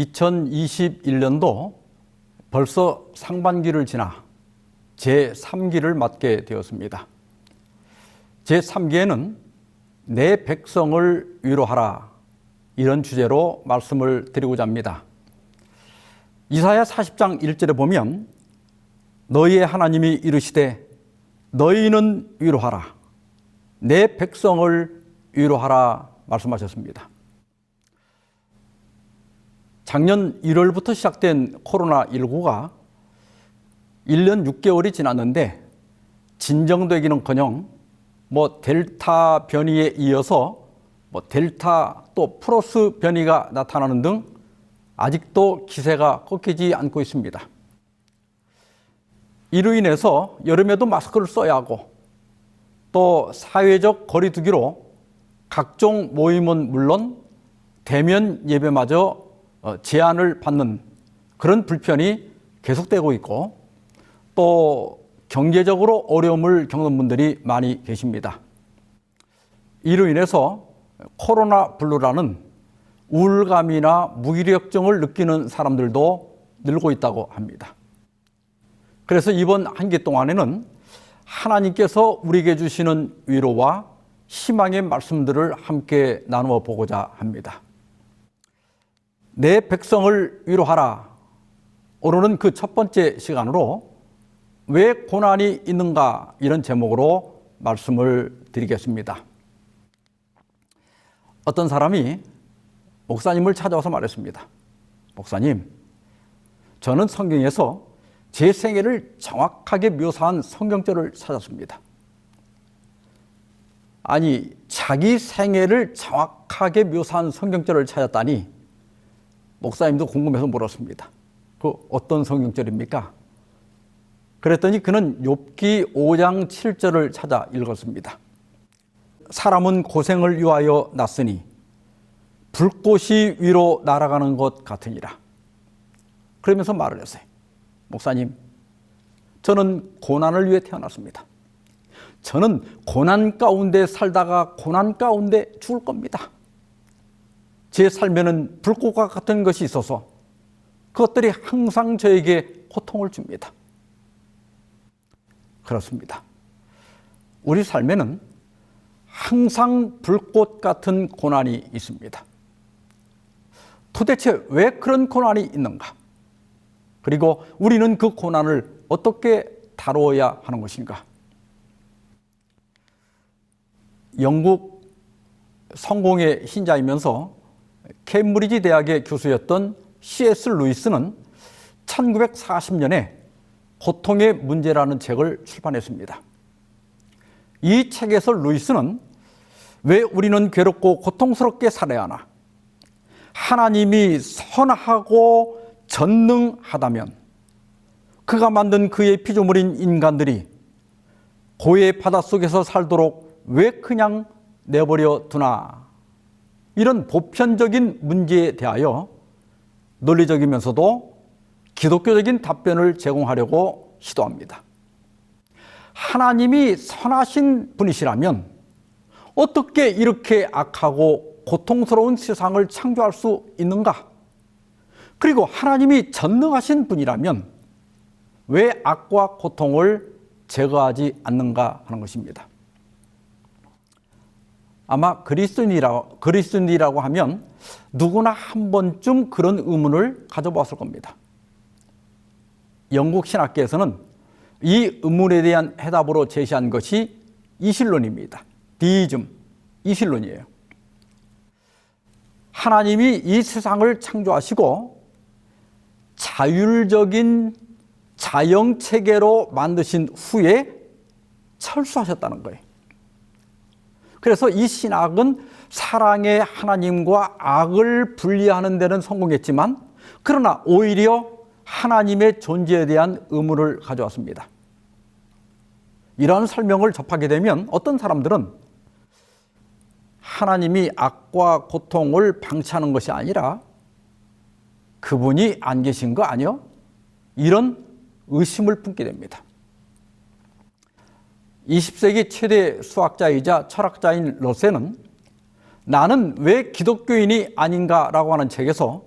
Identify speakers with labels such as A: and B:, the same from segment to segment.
A: 2021년도 벌써 상반기를 지나 제3기를 맞게 되었습니다. 제3기에는 내 백성을 위로하라, 이런 주제로 말씀을 드리고자 합니다. 이사야 40장 1절에 보면 너희의 하나님이 이르시되 너희는 위로하라, 내 백성을 위로하라 말씀하셨습니다. 작년 1월부터 시작된 코로나19가 1년 6개월이 지났는데 진정되기는커녕 델타 변이에 이어서 델타 또 플러스 변이가 나타나는 등 아직도 기세가 꺾이지 않고 있습니다. 이로 인해서 여름에도 마스크를 써야 하고 또 사회적 거리 두기로 각종 모임은 물론 대면 예배마저 제한을 받는 그런 불편이 계속되고 있고 또 경제적으로 어려움을 겪는 분들이 많이 계십니다. 이로 인해서 코로나 블루라는 우울감이나 무기력증을 느끼는 사람들도 늘고 있다고 합니다. 그래서 이번 한 기 동안에는 하나님께서 우리에게 주시는 위로와 희망의 말씀들을 함께 나누어 보고자 합니다. 내 백성을 위로하라. 오늘은 그 첫 번째 시간으로 왜 고난이 있는가, 이런 제목으로 말씀을 드리겠습니다. 어떤 사람이 목사님을 찾아와서 말했습니다. 목사님, 저는 성경에서 제 생애를 정확하게 묘사한 성경절을 찾았습니다. 아니, 자기 생애를 정확하게 묘사한 성경절을 찾았다니 목사님도 궁금해서 물었습니다. 그 어떤 성경절입니까? 그랬더니 그는 욥기 5장 7절을 찾아 읽었습니다. 사람은 고생을 위하여 났으니 불꽃이 위로 날아가는 것 같으니라. 그러면서 말을 했어요. 목사님, 저는 고난을 위해 태어났습니다. 저는 고난 가운데 살다가 고난 가운데 죽을 겁니다. 제 삶에는 불꽃과 같은 것이 있어서 그것들이 항상 저에게 고통을 줍니다. 그렇습니다. 우리 삶에는 항상 불꽃 같은 고난이 있습니다. 도대체 왜 그런 고난이 있는가? 그리고 우리는 그 고난을 어떻게 다루어야 하는 것인가? 영국 성공의 신자이면서 케임브리지 대학의 교수였던 C.S. 루이스는 1940년에 고통의 문제라는 책을 출판했습니다. 이 책에서 루이스는 왜 우리는 괴롭고 고통스럽게 살아야 하나? 하나님이 선하고 전능하다면 그가 만든 그의 피조물인 인간들이 고의 바닷속에서 살도록 왜 그냥 내버려 두나? 이런 보편적인 문제에 대하여 논리적이면서도 기독교적인 답변을 제공하려고 시도합니다. 하나님이 선하신 분이시라면 어떻게 이렇게 악하고 고통스러운 세상을 창조할 수 있는가? 그리고 하나님이 전능하신 분이라면 왜 악과 고통을 제거하지 않는가 하는 것입니다. 아마 그리스도인이라고 하면 누구나 한 번쯤 그런 의문을 가져보았을 겁니다. 영국 신학계에서는 이 의문에 대한 해답으로 제시한 것이 이신론입니다. 디이즘, 이신론이에요. 하나님이 이 세상을 창조하시고 자율적인 자영체계로 만드신 후에 철수하셨다는 거예요. 그래서 이 신학은 사랑의 하나님과 악을 분리하는 데는 성공했지만 그러나 오히려 하나님의 존재에 대한 의문을 가져왔습니다. 이러한 설명을 접하게 되면 어떤 사람들은 하나님이 악과 고통을 방치하는 것이 아니라 그분이 안 계신 거 아니요? 이런 의심을 품게 됩니다. 20세기 최대 수학자이자 철학자인 러셀은 나는 왜 기독교인이 아닌가라고 하는 책에서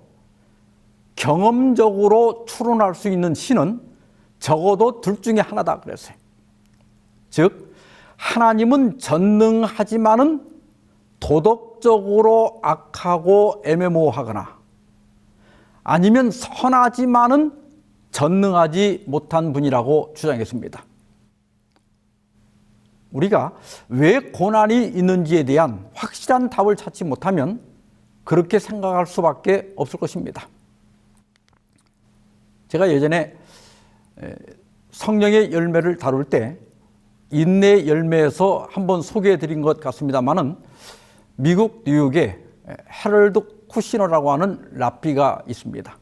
A: 경험적으로 추론할 수 있는 신은 적어도 둘 중에 하나다 그랬어요. 즉 하나님은 전능하지만은 도덕적으로 악하고 애매모호하거나 아니면 선하지만은 전능하지 못한 분이라고 주장했습니다. 우리가 왜 고난이 있는지에 대한 확실한 답을 찾지 못하면 그렇게 생각할 수밖에 없을 것입니다. 제가 예전에 성령의 열매를 다룰 때 인내의 열매에서 한번 소개해 드린 것 같습니다만은 미국 뉴욕에 해럴드 쿠시너라고 하는 랍비가 있습니다.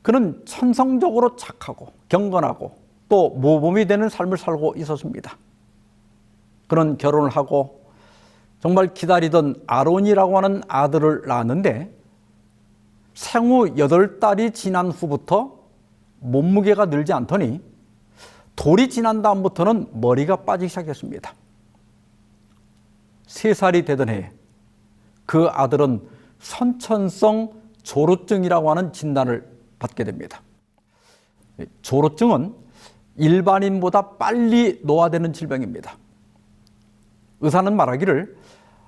A: 그는 천성적으로 착하고 경건하고 또 모범이 되는 삶을 살고 있었습니다. 그는 결혼을 하고 정말 기다리던 아론이라고 하는 아들을 낳았는데 생후 8달이 지난 후부터 몸무게가 늘지 않더니 돌이 지난 다음부터는 머리가 빠지기 시작했습니다. 3살이 되던 해에 그 아들은 선천성 조루증이라고 하는 진단을 받게 됩니다. 조루증은 일반인보다 빨리 노화되는 질병입니다. 의사는 말하기를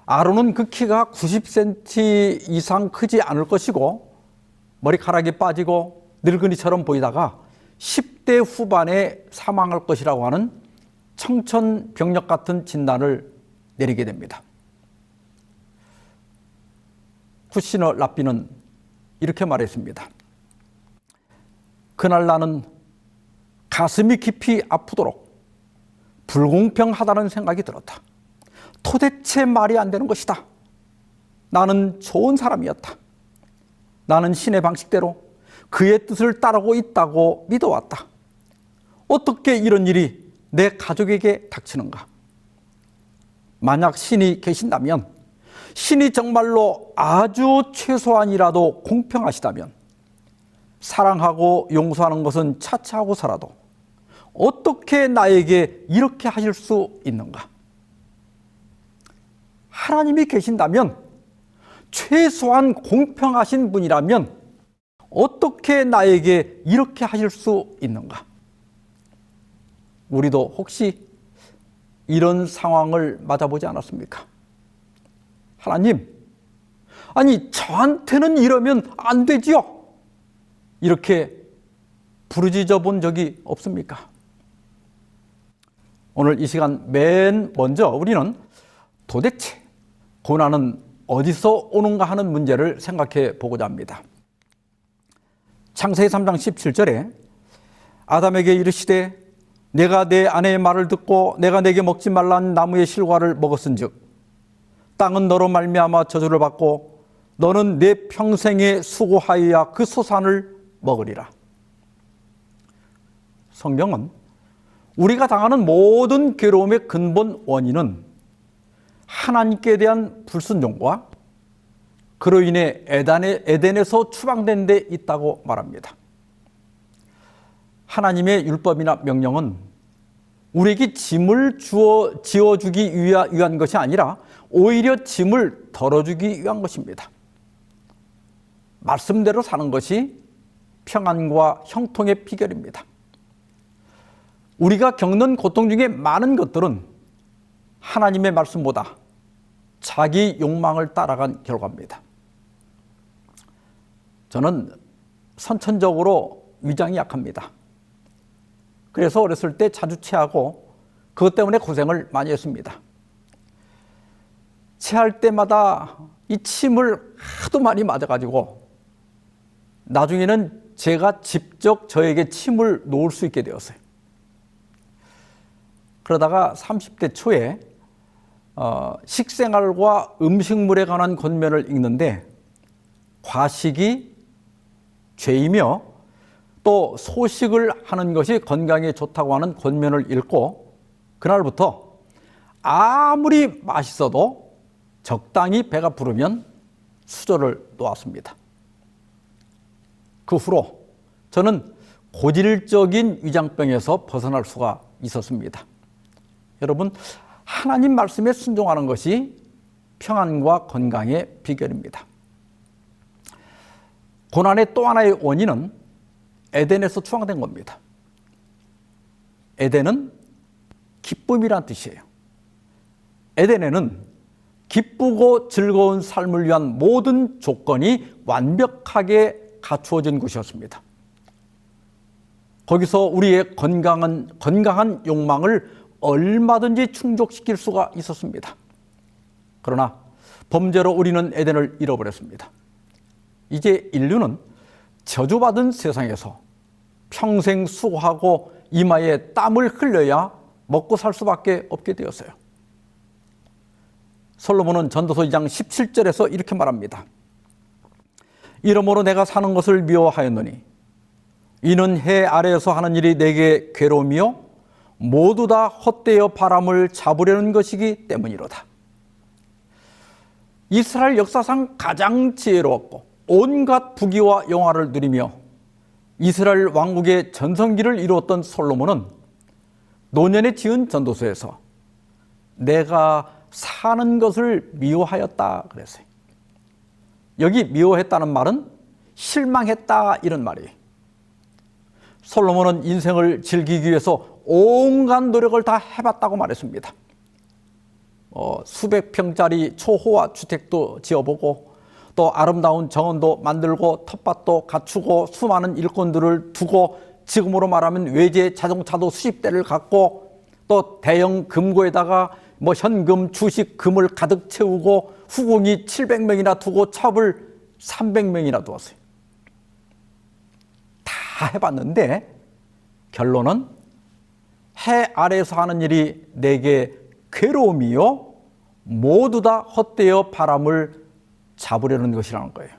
A: 아론은 그 키가 90cm 이상 크지 않을 것이고 머리카락이 빠지고 늙은이처럼 보이다가 10대 후반에 사망할 것이라고 하는 청천벽력 같은 진단을 내리게 됩니다. 쿠시너 랍비는 이렇게 말했습니다. 그날 나는 가슴이 깊이 아프도록 불공평하다는 생각이 들었다. 도대체 말이 안 되는 것이다. 나는 좋은 사람이었다. 나는 신의 방식대로 그의 뜻을 따르고 있다고 믿어왔다. 어떻게 이런 일이 내 가족에게 닥치는가? 만약 신이 계신다면, 신이 정말로 아주 최소한이라도 공평하시다면 사랑하고 용서하는 것은 차치하고 살아도 어떻게 나에게 이렇게 하실 수 있는가? 하나님이 계신다면, 최소한 공평하신 분이라면 어떻게 나에게 이렇게 하실 수 있는가? 우리도 혹시 이런 상황을 맞아보지 않았습니까? 하나님, 아니 저한테는 이러면 안 되지요? 이렇게 부르짖어 본 적이 없습니까? 오늘 이 시간 맨 먼저 우리는 도대체 고난은 어디서 오는가 하는 문제를 생각해 보고자 합니다. 창세기 3장 17절에 아담에게 이르시되 내가 내 아내의 말을 듣고 내가 내게 먹지 말라는 나무의 실과를 먹었은즉 땅은 너로 말미암아 저주를 받고 너는 내 평생에 수고하여야 그 소산을 먹으리라. 성경은 우리가 당하는 모든 괴로움의 근본 원인은 하나님께 대한 불순종과 그로 인해 에덴에서 추방된 데 있다고 말합니다. 하나님의 율법이나 명령은 우리에게 짐을 지어주기 위한 것이 아니라 오히려 짐을 덜어주기 위한 것입니다. 말씀대로 사는 것이 평안과 형통의 비결입니다. 우리가 겪는 고통 중에 많은 것들은 하나님의 말씀보다 자기 욕망을 따라간 결과입니다. 저는 선천적으로 위장이 약합니다. 그래서 어렸을 때 자주 체하고 그것 때문에 고생을 많이 했습니다. 체할 때마다 이 침을 하도 많이 맞아가지고 나중에는 제가 직접 저에게 침을 놓을 수 있게 되었어요. 그러다가 30대 초에 식생활과 음식물에 관한 권면을 읽는데 과식이 죄이며 또 소식을 하는 것이 건강에 좋다고 하는 권면을 읽고 그날부터 아무리 맛있어도 적당히 배가 부르면 수저를 놓았습니다. 그 후로 저는 고질적인 위장병에서 벗어날 수가 있었습니다. 여러분, 하나님 말씀에 순종하는 것이 평안과 건강의 비결입니다. 고난의 또 하나의 원인은 에덴에서 추앙된 겁니다. 에덴은 기쁨이란 뜻이에요. 에덴에는 기쁘고 즐거운 삶을 위한 모든 조건이 완벽하게 갖추어진 곳이었습니다. 거기서 우리의 건강한 욕망을 얼마든지 충족시킬 수가 있었습니다. 그러나 범죄로 우리는 에덴을 잃어버렸습니다. 이제 인류는 저주받은 세상에서 평생 수고하고 이마에 땀을 흘려야 먹고 살 수밖에 없게 되었어요. 솔로몬은 전도서 2장 17절에서 이렇게 말합니다. 이러므로 내가 사는 것을 미워하였노니 이는 해 아래에서 하는 일이 내게 괴로움이요 모두 다 헛되어 바람을 잡으려는 것이기 때문이로다. 이스라엘 역사상 가장 지혜로웠고 온갖 부귀와 영화를 누리며 이스라엘 왕국의 전성기를 이루었던 솔로몬은 노년에 지은 전도서에서 내가 사는 것을 미워하였다 그랬어요. 여기 미워했다는 말은 실망했다 이런 말이에요. 솔로몬은 인생을 즐기기 위해서 온갖 노력을 다 해봤다고 말했습니다. 수백 평짜리 초호화 주택도 지어보고 또 아름다운 정원도 만들고 텃밭도 갖추고 수많은 일꾼들을 두고 지금으로 말하면 외제 자동차도 수십 대를 갖고 또 대형 금고에다가 현금, 주식, 금을 가득 채우고 후궁이 700명이나 두고 첩을 300명이나 두었어요. 다 해봤는데 결론은 해 아래에서 하는 일이 내게 괴로움이요 모두 다 헛되어 바람을 잡으려는 것이라는 거예요.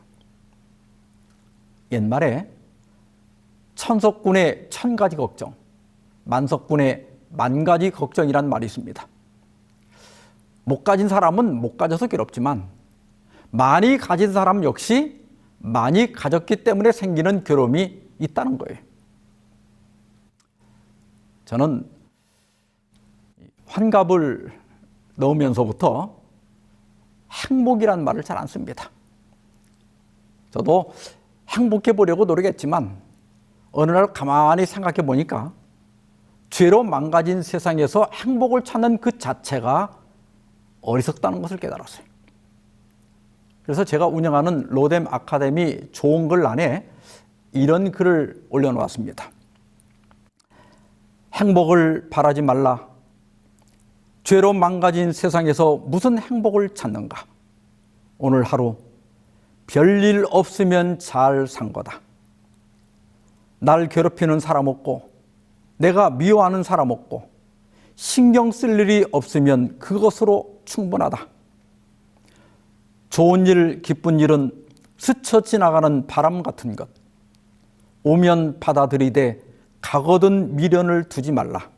A: 옛말에 천석군의 1000가지 걱정, 만석군의 10,000가지 걱정이란 말이 있습니다. 못 가진 사람은 못 가져서 괴롭지만 많이 가진 사람 역시 많이 가졌기 때문에 생기는 괴로움이 있다는 거예요. 저는 환갑을 넣으면서부터 행복이란 말을 잘 안 씁니다. 저도 행복해 보려고 노력했지만 어느 날 가만히 생각해 보니까 죄로 망가진 세상에서 행복을 찾는 그 자체가 어리석다는 것을 깨달았어요. 그래서 제가 운영하는 로뎀 아카데미 좋은 글란에 이런 글을 올려놓았습니다. 행복을 바라지 말라. 죄로 망가진 세상에서 무슨 행복을 찾는가? 오늘 하루 별일 없으면 잘 산 거다. 날 괴롭히는 사람 없고 내가 미워하는 사람 없고 신경 쓸 일이 없으면 그것으로 충분하다. 좋은 일, 기쁜 일은 스쳐 지나가는 바람 같은 것. 오면 받아들이되 가거든 미련을 두지 말라.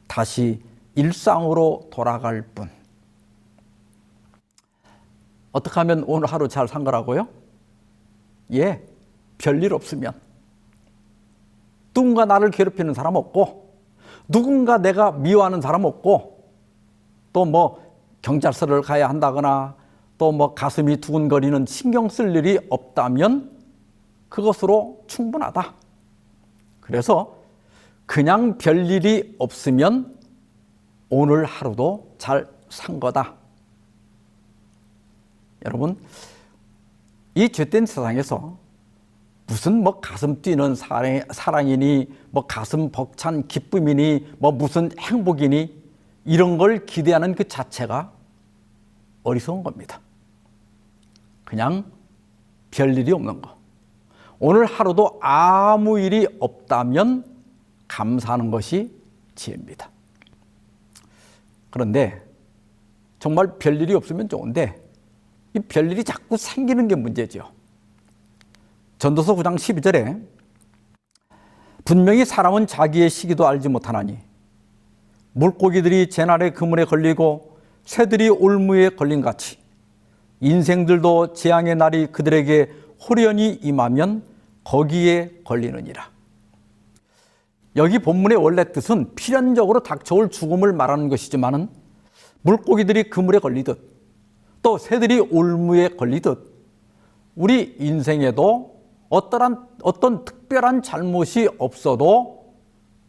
A: 다시 일상으로 돌아갈 뿐. 어떻게 하면 오늘 하루 잘 산 거라고요? 예, 별일 없으면. 누군가 나를 괴롭히는 사람 없고 누군가 내가 미워하는 사람 없고 또 경찰서를 가야 한다거나 또 가슴이 두근거리는 신경 쓸 일이 없다면 그것으로 충분하다. 그래서 그냥 별일이 없으면 오늘 하루도 잘 산 거다. 여러분, 이 죄된 세상에서 무슨 가슴 뛰는 사랑이니 가슴 벅찬 기쁨이니 무슨 행복이니 이런 걸 기대하는 그 자체가 어리석은 겁니다. 그냥 별일이 없는 거. 오늘 하루도 아무 일이 없다면 감사하는 것이 지혜입니다. 그런데 정말 별일이 없으면 좋은데 이 별일이 자꾸 생기는 게 문제죠. 전도서 9장 12절에 분명히 사람은 자기의 시기도 알지 못하나니 물고기들이 재날의 그물에 걸리고 새들이 올무에 걸린 같이 인생들도 재앙의 날이 그들에게 호련히 임하면 거기에 걸리느니라. 여기 본문의 원래 뜻은 필연적으로 닥쳐올 죽음을 말하는 것이지만은 물고기들이 그물에 걸리듯 또 새들이 올무에 걸리듯 우리 인생에도 어떤 특별한 잘못이 없어도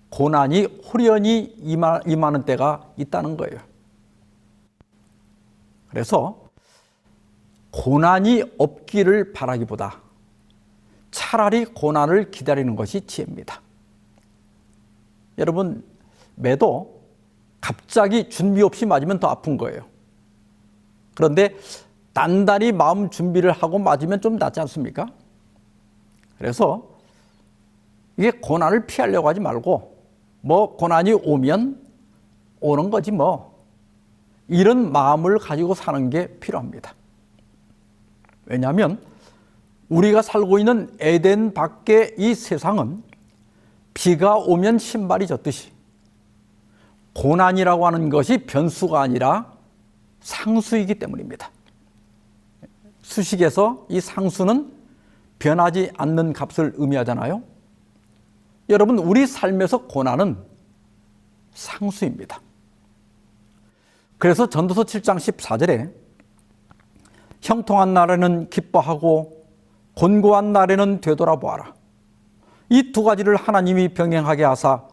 A: 고난이 홀연히 임하는 때가 있다는 거예요. 그래서 고난이 없기를 바라기보다 차라리 고난을 기다리는 것이 지혜입니다. 여러분, 매도 갑자기 준비 없이 맞으면 더 아픈 거예요. 그런데 단단히 마음 준비를 하고 맞으면 좀 낫지 않습니까? 그래서 이게 고난을 피하려고 하지 말고 고난이 오면 오는 거지 이런 마음을 가지고 사는 게 필요합니다. 왜냐하면 우리가 살고 있는 에덴 밖의 이 세상은 비가 오면 신발이 젖듯이 고난이라고 하는 것이 변수가 아니라 상수이기 때문입니다. 수식에서 이 상수는 변하지 않는 값을 의미하잖아요. 여러분, 우리 삶에서 고난은 상수입니다. 그래서 전도서 7장 14절에 형통한 날에는 기뻐하고 곤고한 날에는 되돌아보아라. 이 두 가지를 하나님이 병행하게 하사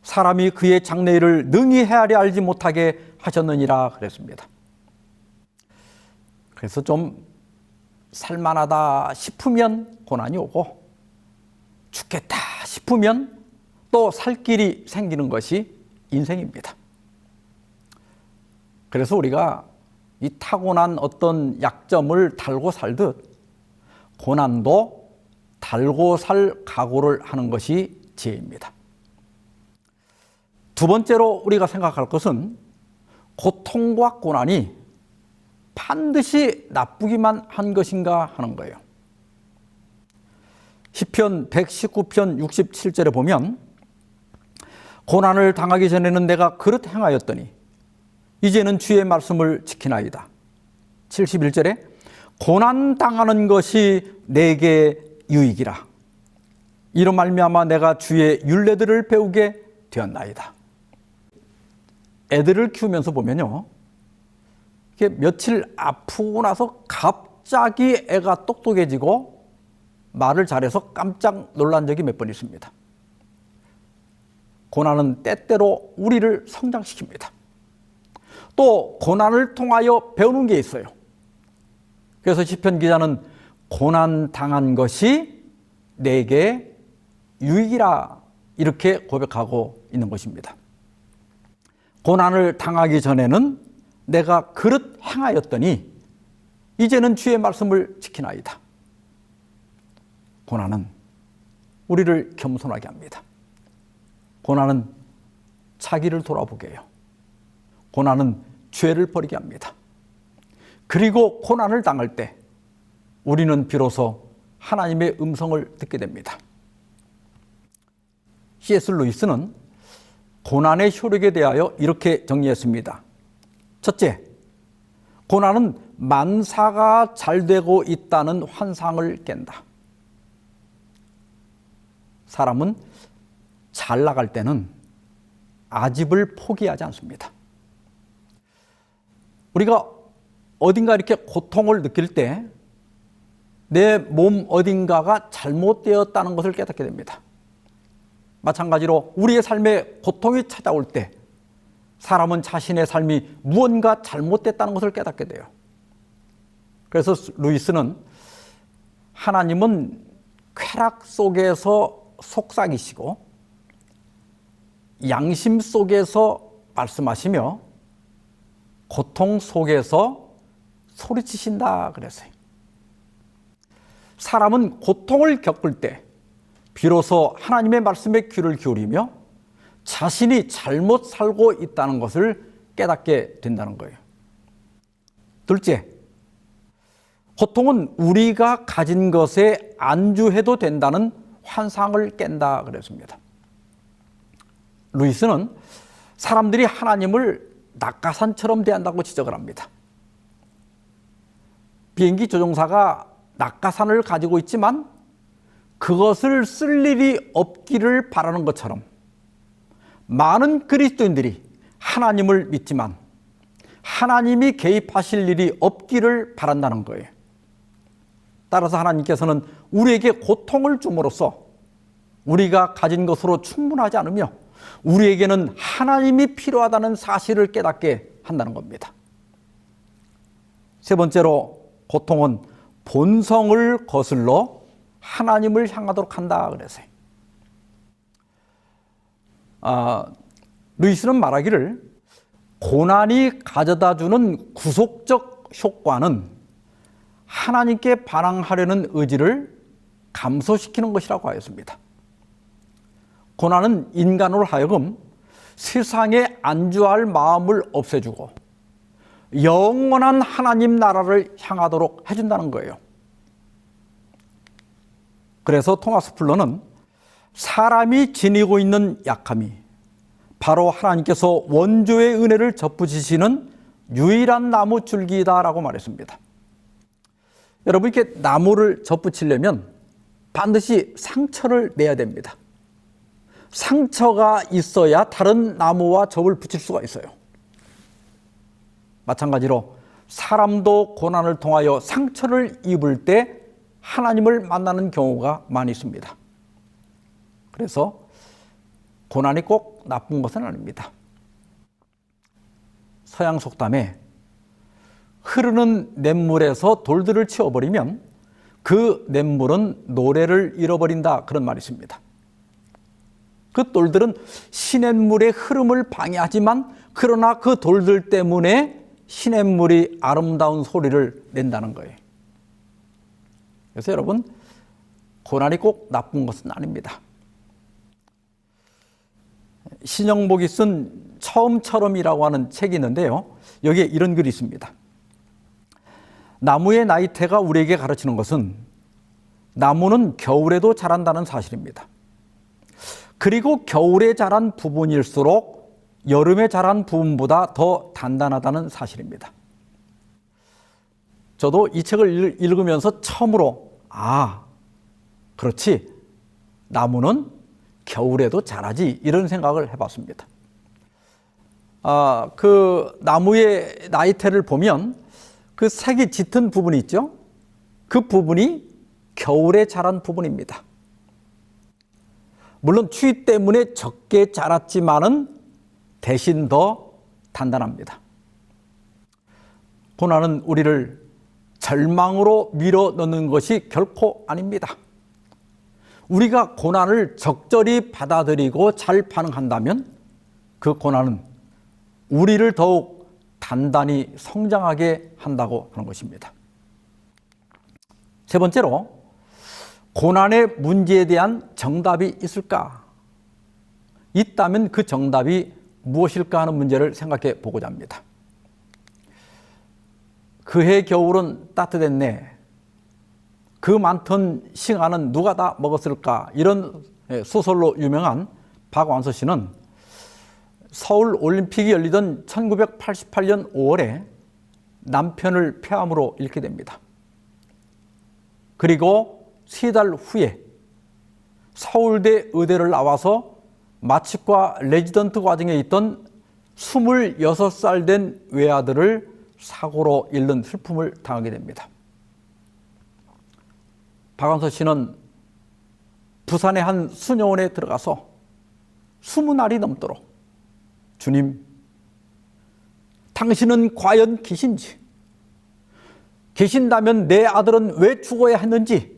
A: 사람이 그의 장래일을 능히 헤아려 알지 못하게 하셨느니라 그랬습니다. 그래서 좀 살만하다 싶으면 고난이 오고 죽겠다 싶으면 또 살 길이 생기는 것이 인생입니다. 그래서 우리가 이 타고난 어떤 약점을 달고 살듯 고난도 달고 살 각오를 하는 것이 지혜입니다. 두 번째로 우리가 생각할 것은 고통과 고난이 반드시 나쁘기만 한 것인가 하는 거예요. 시편 119편 67절에 보면 고난을 당하기 전에는 내가 그릇 행하였더니 이제는 주의 말씀을 지키나이다. 71절에 고난 당하는 것이 내게 유익이라. 이로 말미암아 내가 주의 율례들을 배우게 되었나이다. 애들을 키우면서 보면요, 이게 며칠 아프고 나서 갑자기 애가 똑똑해지고 말을 잘해서 깜짝 놀란 적이 몇 번 있습니다. 고난은 때때로 우리를 성장시킵니다. 또 고난을 통하여 배우는 게 있어요. 그래서 시편 기자는 고난 당한 것이 내게 유익이라 이렇게 고백하고 있는 것입니다. 고난을 당하기 전에는 내가 그릇 행하였더니 이제는 주의 말씀을 지키나이다. 고난은 우리를 겸손하게 합니다. 고난은 자기를 돌아보게 해요. 고난은 죄를 버리게 합니다. 그리고 고난을 당할 때 우리는 비로소 하나님의 음성을 듣게 됩니다. C.S. 루이스는 고난의 효력에 대하여 이렇게 정리했습니다. 첫째, 고난은 만사가 잘 되고 있다는 환상을 깬다. 사람은 잘 나갈 때는 아집을 포기하지 않습니다. 우리가 어딘가 이렇게 고통을 느낄 때 내 몸 어딘가가 잘못되었다는 것을 깨닫게 됩니다. 마찬가지로 우리의 삶에 고통이 찾아올 때 사람은 자신의 삶이 무언가 잘못됐다는 것을 깨닫게 돼요. 그래서 루이스는 하나님은 쾌락 속에서 속삭이시고 양심 속에서 말씀하시며 고통 속에서 소리치신다 그랬어요. 사람은 고통을 겪을 때 비로소 하나님의 말씀에 귀를 기울이며 자신이 잘못 살고 있다는 것을 깨닫게 된다는 거예요. 둘째, 고통은 우리가 가진 것에 안주해도 된다는 환상을 깬다 그랬습니다. 루이스는 사람들이 하나님을 낙하산처럼 대한다고 지적을 합니다. 비행기 조종사가 낙하산을 가지고 있지만 그것을 쓸 일이 없기를 바라는 것처럼 많은 그리스도인들이 하나님을 믿지만 하나님이 개입하실 일이 없기를 바란다는 거예요. 따라서 하나님께서는 우리에게 고통을 줌으로써 우리가 가진 것으로 충분하지 않으며 우리에게는 하나님이 필요하다는 사실을 깨닫게 한다는 겁니다. 세 번째로 고통은 본성을 거슬러 하나님을 향하도록 한다 그래서요. 루이스는 말하기를 고난이 가져다주는 구속적 효과는 하나님께 반항하려는 의지를 감소시키는 것이라고 하였습니다. 고난은 인간으로 하여금 세상에 안주할 마음을 없애주고 영원한 하나님 나라를 향하도록 해준다는 거예요. 그래서 토마스 풀러는 사람이 지니고 있는 약함이 바로 하나님께서 원조의 은혜를 접붙이시는 유일한 나무 줄기이다라고 말했습니다. 여러분, 이렇게 나무를 접붙이려면 반드시 상처를 내야 됩니다. 상처가 있어야 다른 나무와 접을 붙일 수가 있어요. 마찬가지로 사람도 고난을 통하여 상처를 입을 때 하나님을 만나는 경우가 많이 있습니다. 그래서 고난이 꼭 나쁜 것은 아닙니다. 서양 속담에 흐르는 냇물에서 돌들을 치워버리면 그 냇물은 노래를 잃어버린다, 그런 말이 있습니다. 그 돌들은 시냇물의 흐름을 방해하지만 그러나 그 돌들 때문에 시냇물이 아름다운 소리를 낸다는 거예요. 그래서 여러분, 고난이 꼭 나쁜 것은 아닙니다. 신영복이 쓴 처음처럼이라고 하는 책이 있는데요. 여기에 이런 글이 있습니다. 나무의 나이테가 우리에게 가르치는 것은 나무는 겨울에도 자란다는 사실입니다. 그리고 겨울에 자란 부분일수록 여름에 자란 부분보다 더 단단하다는 사실입니다. 저도 이 책을 읽으면서 처음으로 그렇지, 나무는 겨울에도 자라지, 이런 생각을 해봤습니다. 그 나무의 나이테를 보면 그 색이 짙은 부분이 있죠. 그 부분이 겨울에 자란 부분입니다. 물론 추위 때문에 적게 자랐지만은 대신 더 단단합니다. 고난은 우리를 절망으로 밀어넣는 것이 결코 아닙니다. 우리가 고난을 적절히 받아들이고 잘 반응한다면 그 고난은 우리를 더욱 단단히 성장하게 한다고 하는 것입니다. 세 번째로, 고난의 문제에 대한 정답이 있을까? 있다면 그 정답이 무엇일까 하는 문제를 생각해 보고자 합니다. 그해 겨울은 따뜻했네. 그 많던 싱아는 누가 다 먹었을까? 이런 소설로 유명한 박완서 씨는 서울 올림픽이 열리던 1988년 5월에 남편을 폐암으로 잃게 됩니다. 그리고 3달 후에 서울대 의대를 나와서 마취과 레지던트 과정에 있던 26살 된 외아들을 사고로 잃는 슬픔을 당하게 됩니다. 박완서 씨는 부산의 한 수녀원에 들어가서 20날이 넘도록 주님, 당신은 과연 계신지, 계신다면 내 아들은 왜 죽어야 했는지,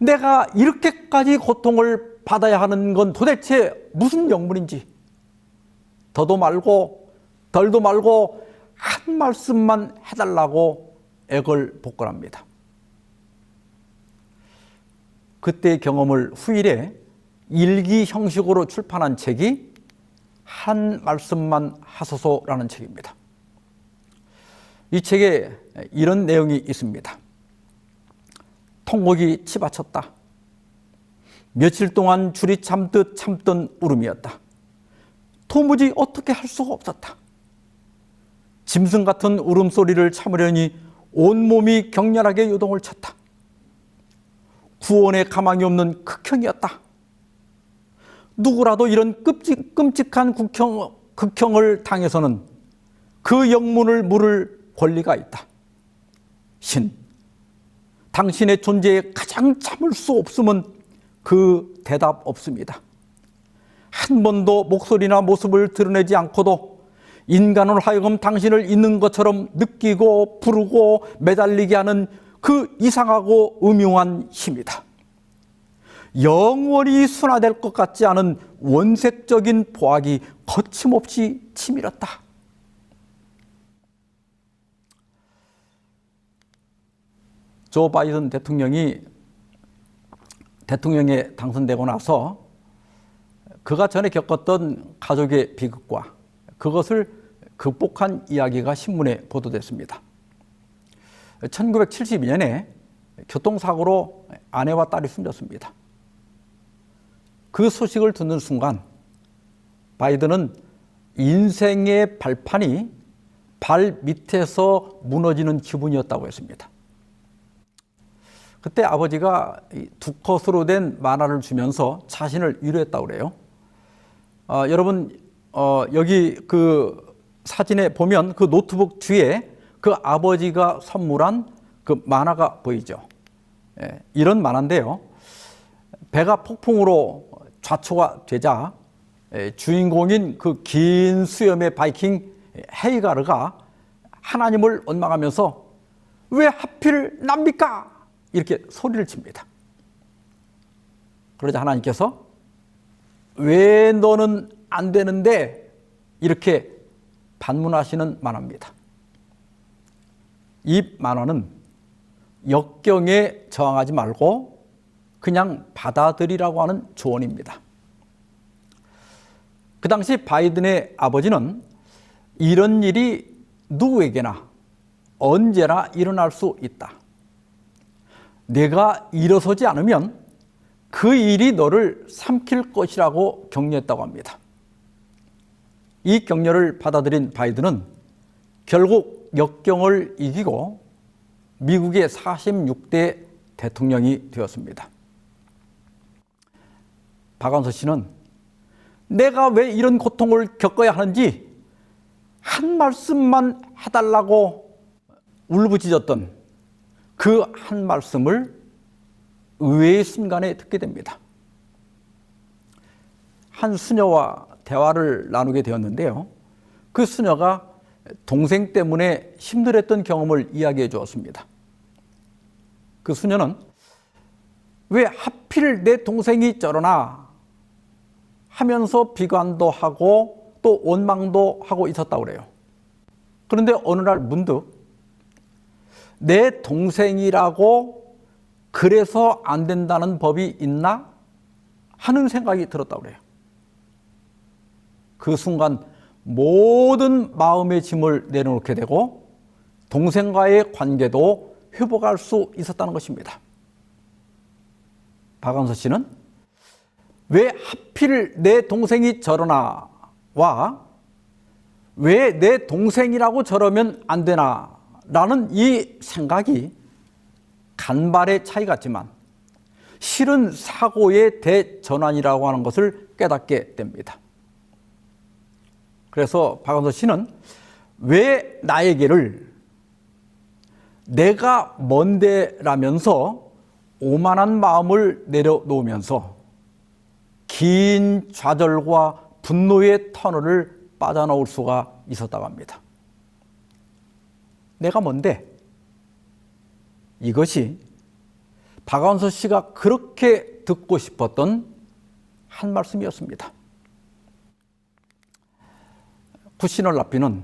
A: 내가 이렇게까지 고통을 받아야 하는 건 도대체 무슨 명분인지 더도 말고 덜도 말고 한 말씀만 해달라고 애걸복걸합니다. 그때의 경험을 후일에 일기 형식으로 출판한 책이 한 말씀만 하소서라는 책입니다. 이 책에 이런 내용이 있습니다. 통곡이 치받쳤다. 며칠 동안 줄이 참듯 참던 울음이었다. 도무지 어떻게 할 수가 없었다. 짐승 같은 울음소리를 참으려니 온몸이 격렬하게 요동을 쳤다. 구원에 가망이 없는 극형이었다. 누구라도 이런 끔찍한 극형을 당해서는 그 영문을 물을 권리가 있다. 신, 당신의 존재에 가장 참을 수 없음은 그 대답 없습니다. 한 번도 목소리나 모습을 드러내지 않고도 인간으로 하여금 당신을 있는 것처럼 느끼고 부르고 매달리게 하는 그 이상하고 음흉한 힘이다. 영원히 순화될 것 같지 않은 원색적인 보학이 거침없이 치밀었다. 조 바이든 대통령에 당선되고 나서 그가 전에 겪었던 가족의 비극과 그것을 극복한 이야기가 신문에 보도됐습니다. 1972년에 교통사고로 아내와 딸이 숨졌습니다. 그 소식을 듣는 순간 바이든은 인생의 발판이 발 밑에서 무너지는 기분이었다고 했습니다. 그때 아버지가 두 컷으로 된 만화를 주면서 자신을 위로했다고 그래요. 여러분 여기 그 사진에 보면 그 노트북 뒤에 그 아버지가 선물한 그 만화가 보이죠. 이런 만화인데요. 배가 폭풍으로 좌초가 되자 주인공인 그 긴 수염의 바이킹 헤이가르가 하나님을 원망하면서 왜 하필 납니까? 이렇게 소리를 칩니다. 그러자 하나님께서 왜 너는 안 되는데 이렇게 반문하시는 만화입니다. 이 만화는 역경에 저항하지 말고 그냥 받아들이라고 하는 조언입니다. 그 당시 바이든의 아버지는 이런 일이 누구에게나 언제나 일어날 수 있다. 내가 일어서지 않으면 그 일이 너를 삼킬 것이라고 격려했다고 합니다. 이 격려를 받아들인 바이든은 결국 역경을 이기고 미국의 46대 대통령이 되었습니다. 박완서 씨는 내가 왜 이런 고통을 겪어야 하는지 한 말씀만 해달라고 울부짖었던 그 한 말씀을 의외의 순간에 듣게 됩니다. 한 수녀와 대화를 나누게 되었는데요. 그 수녀가 동생 때문에 힘들었던 경험을 이야기해 주었습니다. 그 수녀는 왜 하필 내 동생이 저러나 하면서 비관도 하고 또 원망도 하고 있었다고 그래요. 그런데 어느 날 문득 내 동생이라고 그래서 안 된다는 법이 있나 하는 생각이 들었다고 그래요. 그 순간 모든 마음의 짐을 내려놓게 되고 동생과의 관계도 회복할 수 있었다는 것입니다. 박완서 씨는 왜 하필 내 동생이 저러나와 왜 내 동생이라고 저러면 안 되나 라는 이 생각이 간발의 차이 같지만 실은 사고의 대전환이라고 하는 것을 깨닫게 됩니다. 그래서 박완서 씨는 왜 나에게를 내가 뭔데라면서 오만한 마음을 내려놓으면서 긴 좌절과 분노의 터널을 빠져나올 수가 있었다고 합니다. 내가 뭔데? 이것이 박완서 씨가 그렇게 듣고 싶었던 한 말씀이었습니다. 구시널 라피는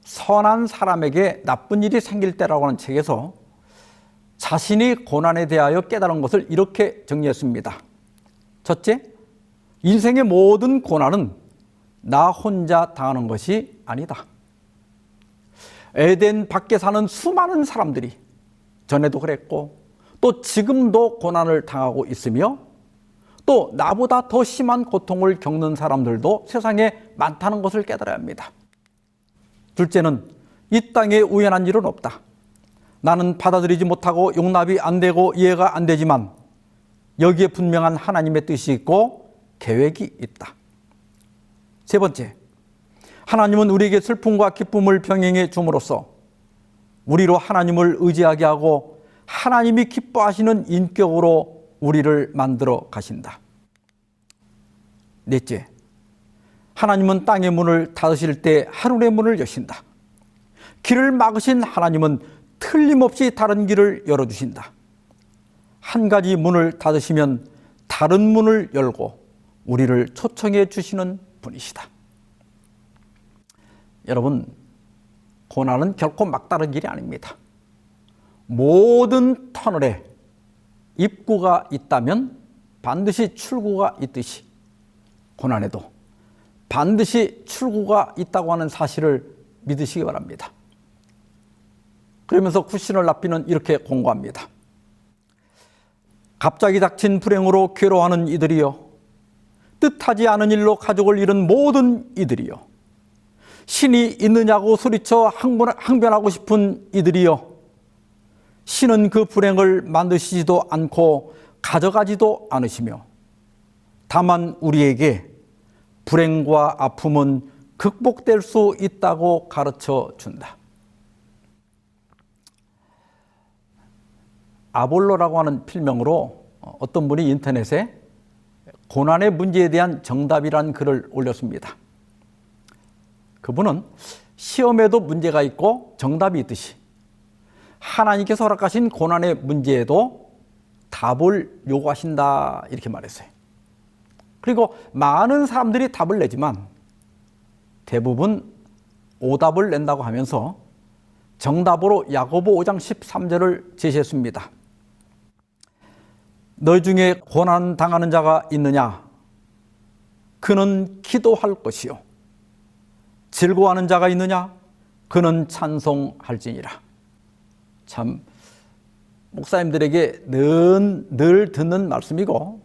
A: 선한 사람에게 나쁜 일이 생길 때라고 하는 책에서 자신이 고난에 대하여 깨달은 것을 이렇게 정리했습니다. 첫째, 인생의 모든 고난은 나 혼자 당하는 것이 아니다. 에덴 밖에 사는 수많은 사람들이 전에도 그랬고 또 지금도 고난을 당하고 있으며 또 나보다 더 심한 고통을 겪는 사람들도 세상에 많다는 것을 깨달아야 합니다. 둘째는 이 땅에 우연한 일은 없다. 나는 받아들이지 못하고 용납이 안 되고 이해가 안 되지만 여기에 분명한 하나님의 뜻이 있고 계획이 있다. 세 번째, 하나님은 우리에게 슬픔과 기쁨을 병행해 줌으로써 우리로 하나님을 의지하게 하고 하나님이 기뻐하시는 인격으로 우리를 만들어 가신다. 넷째, 하나님은 땅의 문을 닫으실 때 하늘의 문을 여신다. 길을 막으신 하나님은 틀림없이 다른 길을 열어주신다. 한 가지 문을 닫으시면 다른 문을 열고 우리를 초청해 주시는 분이시다. 여러분, 고난은 결코 막다른 길이 아닙니다. 모든 터널에 입구가 있다면 반드시 출구가 있듯이 고난에도 반드시 출구가 있다고 하는 사실을 믿으시기 바랍니다. 그러면서 쿠신을 납비는 이렇게 공고합니다. 갑자기 닥친 불행으로 괴로워하는 이들이여, 뜻하지 않은 일로 가족을 잃은 모든 이들이여, 신이 있느냐고 소리쳐 항변하고 싶은 이들이여, 신은 그 불행을 만드시지도 않고 가져가지도 않으시며 다만 우리에게 불행과 아픔은 극복될 수 있다고 가르쳐 준다. 아볼로라고 하는 필명으로 어떤 분이 인터넷에 고난의 문제에 대한 정답이란 글을 올렸습니다. 그분은 시험에도 문제가 있고 정답이 있듯이 하나님께서 허락하신 고난의 문제에도 답을 요구하신다, 이렇게 말했어요. 그리고 많은 사람들이 답을 내지만 대부분 오답을 낸다고 하면서 정답으로 야고보 5장 13절을 제시했습니다. 너희 중에 고난 당하는 자가 있느냐? 그는 기도할 것이요. 즐거워하는 자가 있느냐? 그는 찬송할지니라. 참 목사님들에게 늘 듣는 말씀이고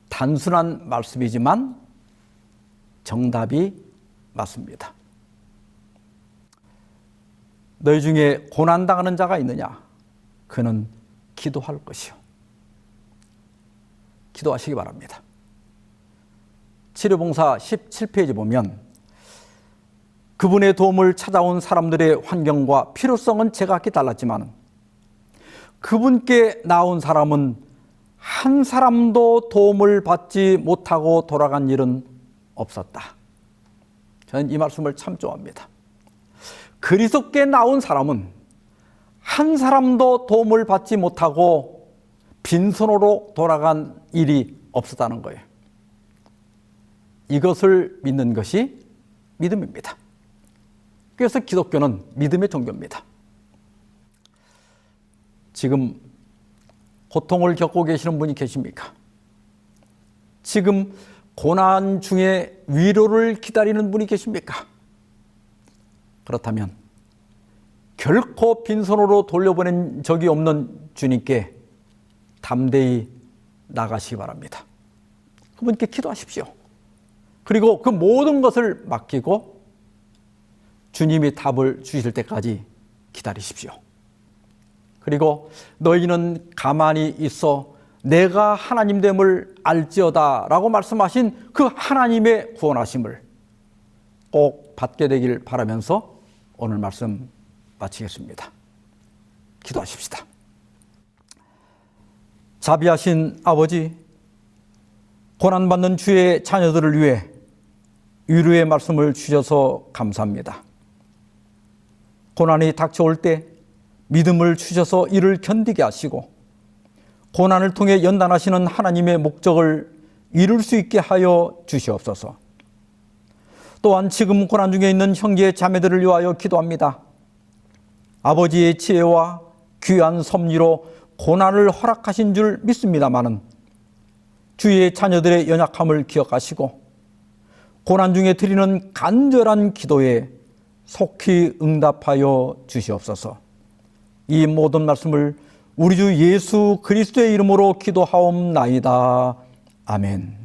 A: 단순한 말씀이지만 정답이 맞습니다. 너희 중에 고난당하는 자가 있느냐? 그는 기도할 것이요. 기도하시기 바랍니다. 치료봉사 17페이지 보면 그분의 도움을 찾아온 사람들의 환경과 필요성은 제각기 달랐지만 그분께 나온 사람은 한 사람도 도움을 받지 못하고 돌아간 일은 없었다. 저는 이 말씀을 참 좋아합니다. 그리스도께 나온 사람은 한 사람도 도움을 받지 못하고 빈손으로 돌아간 일이 없었다는 거예요. 이것을 믿는 것이 믿음입니다. 그래서 기독교는 믿음의 종교입니다. 지금 고통을 겪고 계시는 분이 계십니까? 지금 고난 중에 위로를 기다리는 분이 계십니까? 그렇다면 결코 빈손으로 돌려보낸 적이 없는 주님께 담대히 나가시기 바랍니다. 그분께 기도하십시오. 그리고 그 모든 것을 맡기고 주님이 답을 주실 때까지 기다리십시오. 그리고 너희는 가만히 있어 내가 하나님됨을 알지어다 라고 말씀하신 그 하나님의 구원하심을 꼭 받게 되길 바라면서 오늘 말씀 마치겠습니다. 기도하십시다. 자비하신 아버지, 고난받는 주의 자녀들을 위해 위로의 말씀을 주셔서 감사합니다. 고난이 닥쳐올 때 믿음을 주셔서 이를 견디게 하시고 고난을 통해 연단하시는 하나님의 목적을 이룰 수 있게 하여 주시옵소서. 또한 지금 고난 중에 있는 형제 자매들을 위하여 기도합니다. 아버지의 지혜와 귀한 섭리로 고난을 허락하신 줄 믿습니다마는 주의 자녀들의 연약함을 기억하시고 고난 중에 드리는 간절한 기도에 속히 응답하여 주시옵소서. 이 모든 말씀을 우리 주 예수 그리스도의 이름으로 기도하옵나이다. 아멘.